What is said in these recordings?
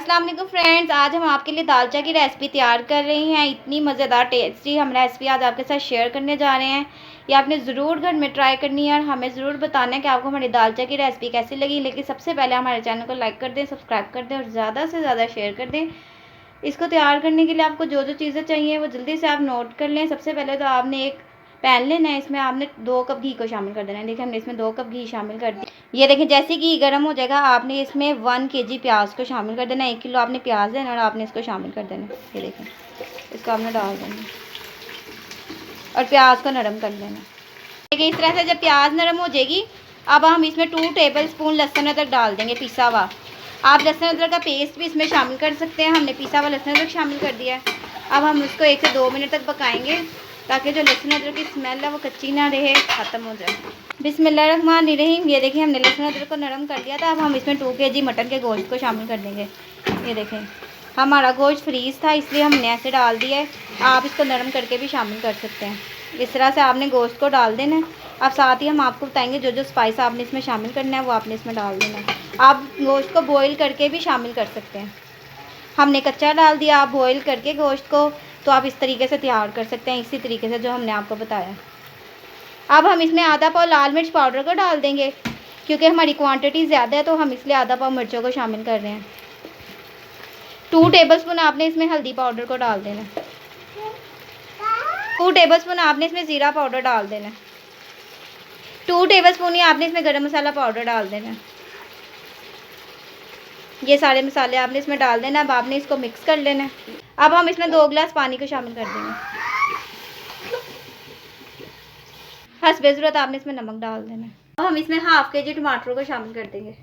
अस्सलाम वालेकुम फ्रेंड्स, आज हम आपके लिए दालचा की रेसिपी तैयार कर रही हैं। इतनी मज़ेदार टेस्टी हम रेसिपी आज आपके साथ शेयर करने जा रहे हैं। ये आपने ज़रूर घर में ट्राई करनी है और हमें ज़रूर बताना है कि आपको हमारी दालचा की रेसिपी कैसी लगी। लेकिन सबसे पहले हमारे चैनल को लाइक कर दें, सब्सक्राइब कर दें और ज़्यादा से ज़्यादा शेयर कर दें। इसको तैयार करने के लिए आपको जो जो चीज़ें चाहिए वो जल्दी से आप नोट कर लें। सबसे पहले तो आपने एक पैन लेना है, इसमें आपने 2 कप घी को शामिल कर देना है। देखिए हमने इसमें 2 कप घी शामिल कर दिया। ये देखें जैसे घी गर्म हो जाएगा आपने इसमें 1 केजी प्याज को शामिल कर देना है। 1 किलो आपने प्याज लेना और आपने इसको शामिल कर देना है। ये देखें इसको आपने डाल देना और प्याज को नरम कर लेना। देखिए इस तरह से जब प्याज नरम हो जाएगी अब हम इसमें 2 टेबल स्पून लहसुन अदरक डाल देंगे, पिसा हुआ। आप लहसुन अदरक का पेस्ट भी इसमें शामिल कर सकते हैं। हमने पिसा हुआ लहसुन अदरक शामिल कर दिया है। अब हम उसको 1 से 2 मिनट तक पकाएंगे ताकि जो लहसुन अदरक की स्मेल है वो कच्ची ना रहे, ख़त्म हो जाए। बिस्मिल्लाहिर्रहमानिर्रहीम। ये देखिए हमने लहसुन अदरक को नरम कर लिया था। अब हम इसमें 2 केजी मटन के गोश्त को शामिल कर देंगे। ये देखें हमारा गोश्त फ्रीज़ था इसलिए हमने ऐसे डाल दिया है। आप इसको नरम करके भी शामिल कर सकते हैं। इस तरह से आपने गोश्त को डाल देना है। अब साथ ही हम आपको बताएंगे जो जो स्पाइस आपने इसमें शामिल करना है वो आपने इसमें डाल देना है। आप गोश्त को बॉईल करके भी शामिल कर सकते हैं। हमने कच्चा डाल दिया, आप बॉईल करके गोश्त को तो आप इस तरीके से तैयार कर सकते हैं, इसी तरीके से जो हमने आपको बताया। अब हम इसमें आधा पाव लाल मिर्च पाउडर को डाल देंगे क्योंकि हमारी क्वांटिटी ज़्यादा है तो हम इसलिए आधा पाव मिर्चों को शामिल कर रहे हैं। 2 टेबलस्पून आपने इसमें हल्दी पाउडर को डाल देना। 2 टेबलस्पून आपने इसमें ज़ीरा पाउडर डाल देना। 2 टेबलस्पून ही आपने इसमें गरम मसाला पाउडर डाल देना। ये सारे मसाले आपने इसमें डाल देना। अब आपने इसको मिक्स कर लेना है। अब हम इसमें 2 गिलास पानी को शामिल कर देंगे। हस्बे ज़रूरत आपने इसमें नमक डाल देना है। अब हम इसमें हाफ़ केजी टमाटर को शामिल कर देंगे।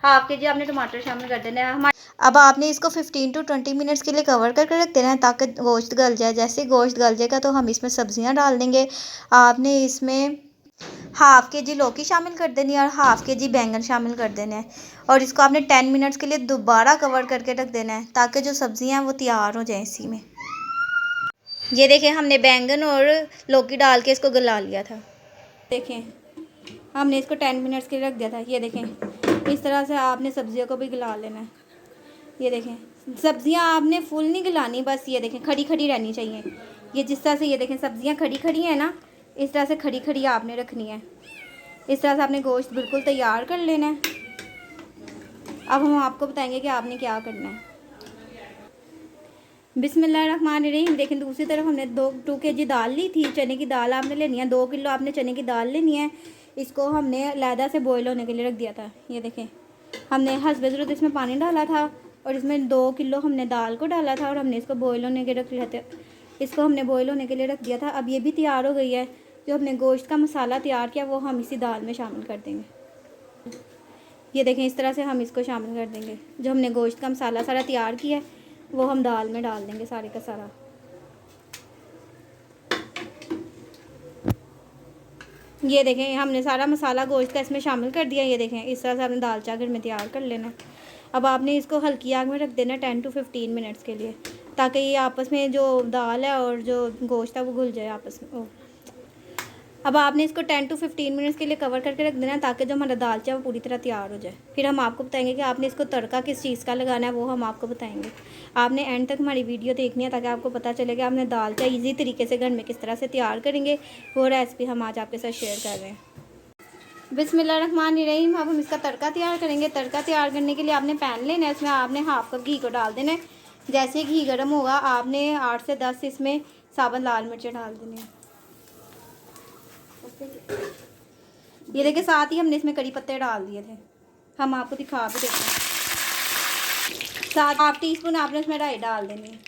हाफ़ केजी आपने टमाटर शामिल कर देना है। अब आपने इसको 15 टू 20 मिनट्स के लिए कवर करके रख देना है ताकि गोश्त गल जाए। जैसे गोश्त गल जाएगा तो हम इसमें सब्जियां डाल देंगे। आपने इसमें हाफ़ केजी लौकी शामिल कर देनी है और हाफ़ केजी बैंगन शामिल कर देने हैं और इसको आपने 10 मिनट्स के लिए दोबारा कवर करके रख देना है ताकि जो सब्जियां हैं वो तैयार हो जाएं इसी में। ये देखें हमने बैंगन और लौकी डाल के इसको गला लिया था। देखें हमने इसको 10 मिनट्स के लिए रख दिया था। ये देखें इस तरह से आपने सब्जियों को भी गला लेना है। ये देखें सब्जियां आपने फुल नहीं गलानी, बस ये देखें खड़ी खड़ी रहनी चाहिए। ये जिस तरह से ये देखें सब्जियां खड़ी खड़ी हैं ना, इस तरह से खड़ी खड़ी आपने रखनी है। इस तरह से आपने गोश्त बिल्कुल तैयार कर लेना है। अब हम आपको बताएंगे कि आपने क्या करना है। बिस्मिल्लाहिर्रहमानिर्रहीम। देखें दूसरी तरफ हमने 2 केजी दाल ली थी। चने की दाल आपने लेनी है। 2 किलो आपने चने की दाल लेनी है। इसको हमने अलहदा से बॉईल होने के लिए रख दिया था। ये देखें हमने हस्बे ज़रूरत इसमें पानी डाला था और इसमें 2 किलो हमने दाल को डाला था और हमने इसको बॉईल होने के रख लिया था। इसको हमने बॉईल होने के लिए रख दिया था। अब ये भी तैयार हो गई है। जो हमने गोश्त का मसाला तैयार किया वो हम इसी दाल में शामिल कर देंगे। ये देखें इस तरह से हम इसको शामिल कर देंगे। जो हमने गोश्त का मसाला सारा तैयार किया है वो हम दाल में डाल देंगे सारे का सारा। ये देखें हमने सारा मसाला गोश्त का इसमें शामिल कर दिया। ये देखें इस तरह से आपने दालचा घर में तैयार कर लेना। अब आपने इसको हल्की आग में रख देना 10 टू 15 मिनट्स के लिए ताकि ये आपस में जो दाल है और जो गोश्त है वो घुल जाए आपस में। अब आपने इसको 10 टू 15 मिनट्स के लिए कवर करके रख देना ताकि जो हमारा दालचा वो पूरी तरह तैयार हो जाए। फिर हम आपको बताएंगे कि आपने इसको तड़का किस चीज़ का लगाना है, वो हम आपको बताएंगे। आपने एंड तक हमारी वीडियो देखनी है ताकि आपको पता चले कि आपने दालचा ईजी तरीके से घर में किस तरह से तैयार करेंगे। वो रेसिपी हम आज आपके साथ शेयर कर रहे हैं। बिस्मिल्लाहिर्रहमानिर्रहीम। अब हम इसका तड़का तैयार करेंगे। तड़का तैयार करने के लिए आपने पैन लेना है। इसमें आपने हाफ़ कप घी को डाल देना है। जैसे घी गर्म होगा आपने 8 से 10 इसमें साबुत लाल मिर्चें डाल देने हैं। ये देखिए साथ ही हमने इसमें कड़ी पत्ते डाल दिए थे, हम आपको दिखा भी देते हैं। साथ 1/2 टीस्पून आपने इसमें राई डाल देनी है।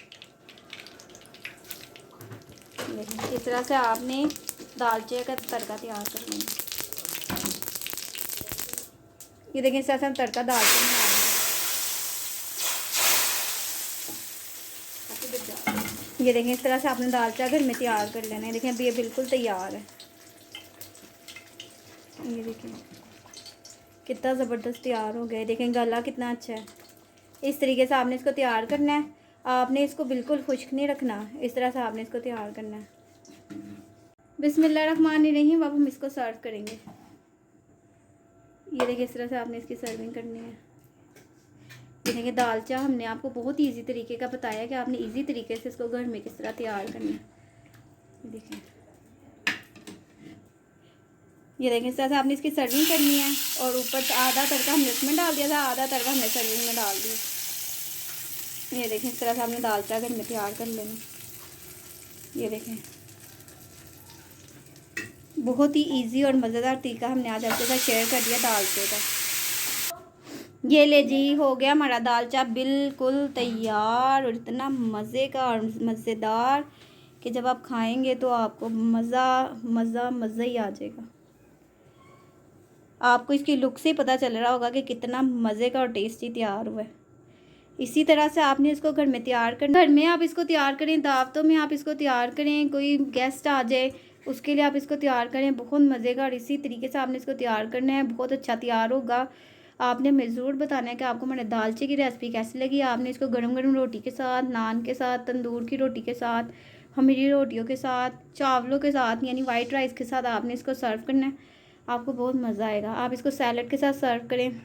देखिए इस तरह से आपने दालचे का तड़का तैयार करना है। ये देखिए इस तरह से हम तड़का दालचे में डाल देंगे। ये देखिए इस तरह से आपने दालचा घर में तैयार कर लेना है। देखिए अभी ये बिल्कुल तैयार है। ये देखिए कितना ज़बरदस्त तैयार हो गया। देखें गला कितना अच्छा है। इस तरीके से आपने इसको तैयार करना है। आपने इसको बिल्कुल खुश्क नहीं रखना, इस तरह से आपने इसको तैयार करना है। बिस्मिल्लाहिर्रहमानिर्रहीम। अब हम इसको सर्व करेंगे। ये देखिए इस तरह से आपने इसकी सर्विंग करनी है। ये देखिए दालचा हमने आपको बहुत इजी तरीके का बताया कि आपने इजी तरीके से इसको घर में किस तरह तैयार करना है। देखिए ये देखिए इस तरह से आपने इसकी सर्विंग करनी है और ऊपर से आधा तड़का हमने इसमें डाल दिया था, आधा तड़का हमने सर्विंग में डाल दिया। ये देखें इस तरह से आपने दालचा घर में तैयार कर लेना। ये देखें बहुत ही इजी और मज़ेदार तरीका हमने आज आपके साथ शेयर कर दिया दालचे का। ये ले जी, हो गया हमारा दालचा बिल्कुल तैयार और इतना मज़े का और मज़ेदार कि जब आप खाएंगे तो आपको मज़ा ही आ जाएगा। आपको इसकी लुक से पता चल रहा होगा कि कितना मज़े का और टेस्टी तैयार हुआ है। इसी तरह से आपने इसको घर में तैयार करना, घर में आप इसको तैयार करें, दावतों में आप इसको तैयार करें, कोई गेस्ट आ जाए उसके लिए आप इसको तैयार करें, बहुत मज़े का। और इसी तरीके से आपने इसको तैयार करना है, बहुत अच्छा तैयार होगा। आपने हमें ज़रूर बताना है कि आपको हमारे दालचे की रेसिपी कैसी लगी। आपने इसको गरम गरम रोटी के साथ, नान के साथ, तंदूर की रोटी के साथ, खमीरी रोटियों के साथ, चावलों के साथ यानी वाइट राइस के साथ आपने इसको सर्व करना है। आपको बहुत मज़ा आएगा। आप इसको सैलड के साथ सर्व करें।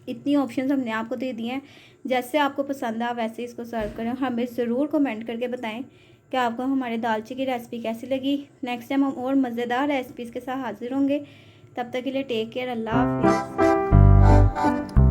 इतनी ऑप्शंस हमने आपको दे दिए हैं, जैसे आपको पसंद है वैसे इसको सर्व करें। हमें ज़रूर कमेंट करके बताएं कि आपको हमारे दालचे की रेसिपी कैसी लगी। नेक्स्ट टाइम हम और मज़ेदार रेसिपीज़ के साथ हाजिर होंगे। तब तक के लिए टेक केयर, अल्लाह हाफिज़।